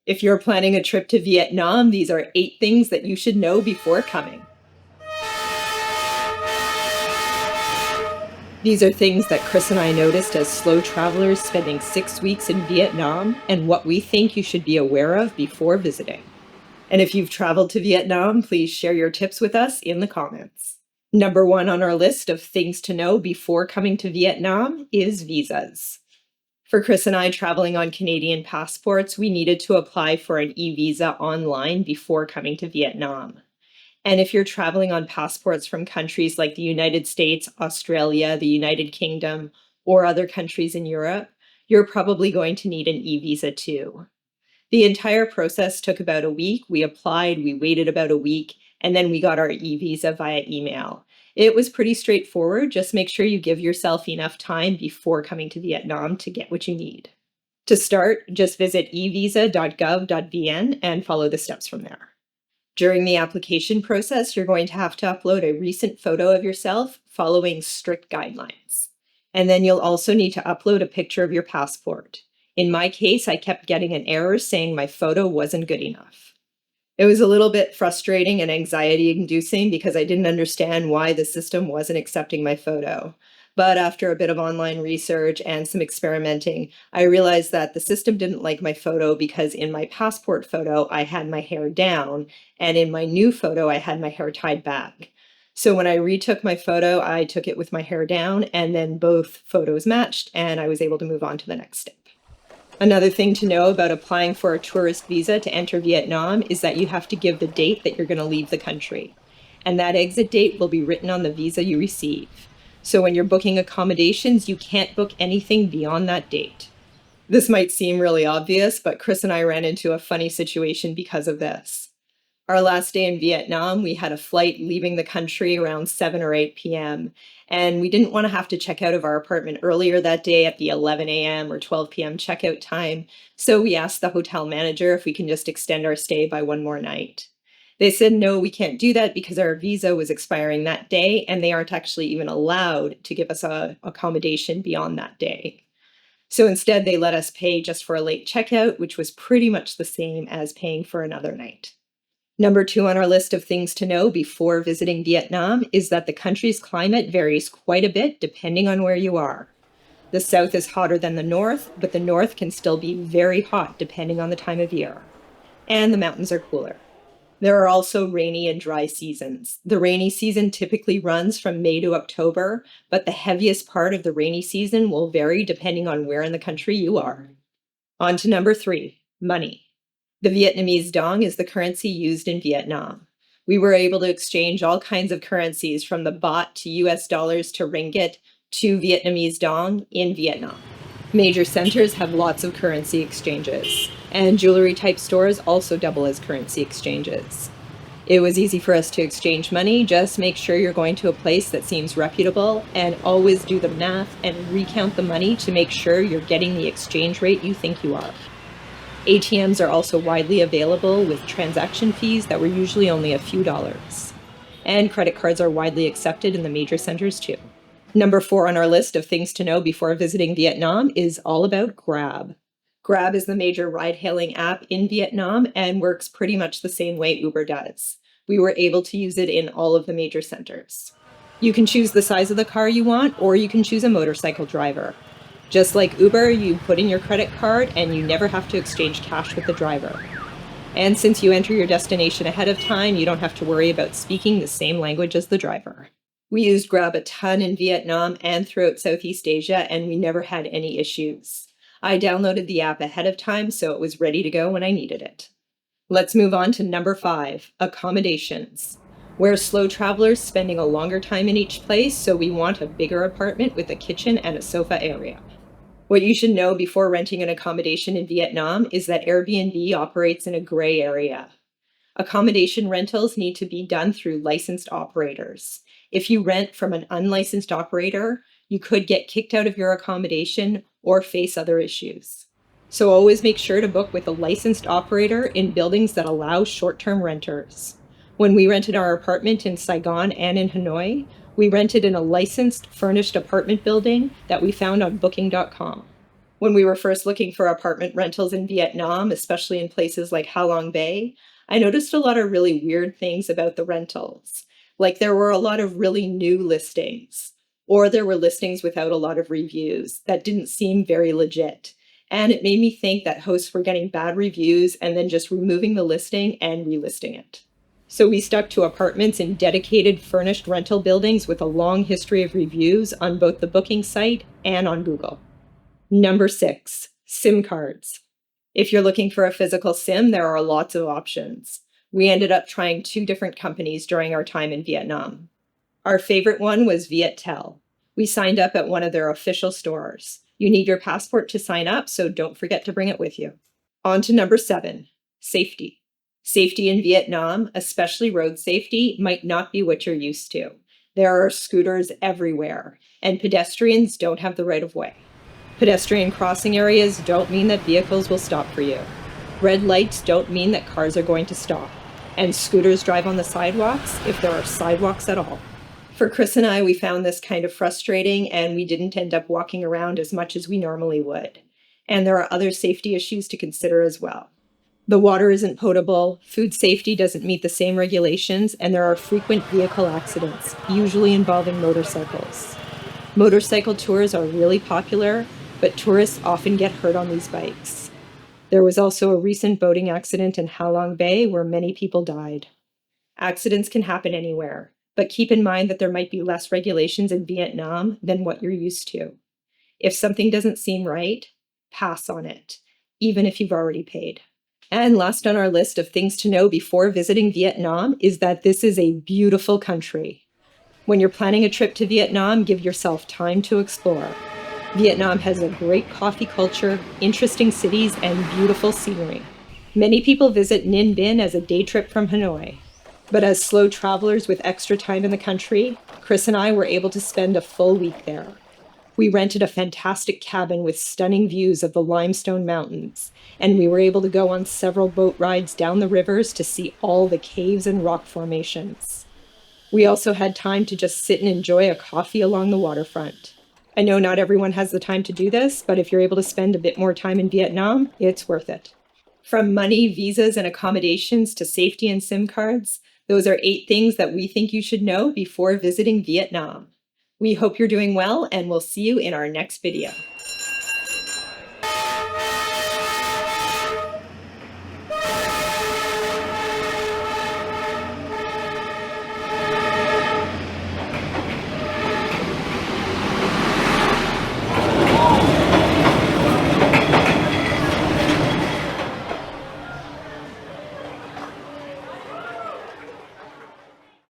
If you're planning a trip to Vietnam, these are 8 things that you should know before coming. These are things that Chris and I noticed as slow travelers spending 6 weeks in Vietnam and what we think you should be aware of before visiting. And if you've traveled to Vietnam, please share your tips with us in the comments. Number 1 on our list of things to know before coming to Vietnam is visas. For Chris and I traveling on Canadian passports, we needed to apply for an e-visa online before coming to Vietnam. And if you're traveling on passports from countries like the United States, Australia, the United Kingdom, or other countries in Europe, you're probably going to need an e-visa too. The entire process took about a week. We applied, we waited about a week, and then we got our e-visa via email. It was pretty straightforward. Just make sure you give yourself enough time before coming to Vietnam to get what you need. To start, just visit evisa.gov.vn and follow the steps from there. During the application process, you're going to have to upload a recent photo of yourself following strict guidelines. And then you'll also need to upload a picture of your passport. In my case, I kept getting an error saying my photo wasn't good enough. It was a little bit frustrating and anxiety-inducing because I didn't understand why the system wasn't accepting my photo. But after a bit of online research and some experimenting, I realized that the system didn't like my photo because in my passport photo, I had my hair down, and in my new photo, I had my hair tied back. So when I retook my photo, I took it with my hair down, and then both photos matched, and I was able to move on to the next step. Another thing to know about applying for a tourist visa to enter Vietnam is that you have to give the date that you're going to leave the country. And that exit date will be written on the visa you receive. So when you're booking accommodations, you can't book anything beyond that date. This might seem really obvious, but Chris and I ran into a funny situation because of this. Our last day in Vietnam, we had a flight leaving the country around 7 or 8 p.m. And we didn't want to have to check out of our apartment earlier that day at the 11 a.m. or 12 p.m. checkout time. So we asked the hotel manager if we can just extend our stay by one more night. They said, no, we can't do that because our visa was expiring that day and they aren't actually even allowed to give us an accommodation beyond that day. So instead, they let us pay just for a late checkout, which was pretty much the same as paying for another night. Number 2 on our list of things to know before visiting Vietnam is that the country's climate varies quite a bit depending on where you are. The south is hotter than the north, but the north can still be very hot depending on the time of year. And the mountains are cooler. There are also rainy and dry seasons. The rainy season typically runs from May to October, but the heaviest part of the rainy season will vary depending on where in the country you are. On to number 3, money. The Vietnamese dong is the currency used in Vietnam. We were able to exchange all kinds of currencies from the baht to US dollars to ringgit to Vietnamese dong in Vietnam. Major centers have lots of currency exchanges, and jewelry type stores also double as currency exchanges. It was easy for us to exchange money. Just make sure you're going to a place that seems reputable and always do the math and recount the money to make sure you're getting the exchange rate you think you are. ATMs are also widely available with transaction fees that were usually only a few dollars. And credit cards are widely accepted in the major centers too. Number 4 on our list of things to know before visiting Vietnam is all about Grab. Grab is the major ride-hailing app in Vietnam and works pretty much the same way Uber does. We were able to use it in all of the major centers. You can choose the size of the car you want, or you can choose a motorcycle driver. Just like Uber, you put in your credit card and you never have to exchange cash with the driver. And since you enter your destination ahead of time, you don't have to worry about speaking the same language as the driver. We used Grab a ton in Vietnam and throughout Southeast Asia, and we never had any issues. I downloaded the app ahead of time, so it was ready to go when I needed it. Let's move on to number 5, accommodations. We're slow travelers spending a longer time in each place, so we want a bigger apartment with a kitchen and a sofa area. What you should know before renting an accommodation in Vietnam is that Airbnb operates in a gray area. Accommodation rentals need to be done through licensed operators. If you rent from an unlicensed operator, you could get kicked out of your accommodation or face other issues. So always make sure to book with a licensed operator in buildings that allow short-term renters. When we rented our apartment in Saigon and in Hanoi, we rented in a licensed furnished apartment building that we found on booking.com. When we were first looking for apartment rentals in Vietnam, especially in places like Ha Long Bay, I noticed a lot of really weird things about the rentals. Like there were a lot of really new listings, or there were listings without a lot of reviews that didn't seem very legit. And it made me think that hosts were getting bad reviews and then just removing the listing and relisting it. So we stuck to apartments in dedicated furnished rental buildings with a long history of reviews on both the booking site and on Google. Number 6, SIM cards. If you're looking for a physical SIM, there are lots of options. We ended up trying 2 different companies during our time in Vietnam. Our favorite one was Viettel. We signed up at one of their official stores. You need your passport to sign up, so don't forget to bring it with you. On to number 7, safety. Safety in Vietnam, especially road safety, might not be what you're used to. There are scooters everywhere, and pedestrians don't have the right of way. Pedestrian crossing areas don't mean that vehicles will stop for you. Red lights don't mean that cars are going to stop. And scooters drive on the sidewalks if there are sidewalks at all. For Chris and I, we found this kind of frustrating, and we didn't end up walking around as much as we normally would. And there are other safety issues to consider as well. The water isn't potable, food safety doesn't meet the same regulations, and there are frequent vehicle accidents, usually involving motorcycles. Motorcycle tours are really popular, but tourists often get hurt on these bikes. There was also a recent boating accident in Ha Long Bay where many people died. Accidents can happen anywhere, but keep in mind that there might be less regulations in Vietnam than what you're used to. If something doesn't seem right, pass on it, even if you've already paid. And last on our list of things to know before visiting Vietnam is that this is a beautiful country. When you're planning a trip to Vietnam, give yourself time to explore. Vietnam has a great coffee culture, interesting cities, and beautiful scenery. Many people visit Ninh Binh as a day trip from Hanoi. But as slow travelers with extra time in the country, Chris and I were able to spend a full week there. We rented a fantastic cabin with stunning views of the limestone mountains, and we were able to go on several boat rides down the rivers to see all the caves and rock formations. We also had time to just sit and enjoy a coffee along the waterfront. I know not everyone has the time to do this, but if you're able to spend a bit more time in Vietnam, it's worth it. From money, visas, and accommodations to safety and SIM cards, those are 8 things that we think you should know before visiting Vietnam. We hope you're doing well, and we'll see you in our next video.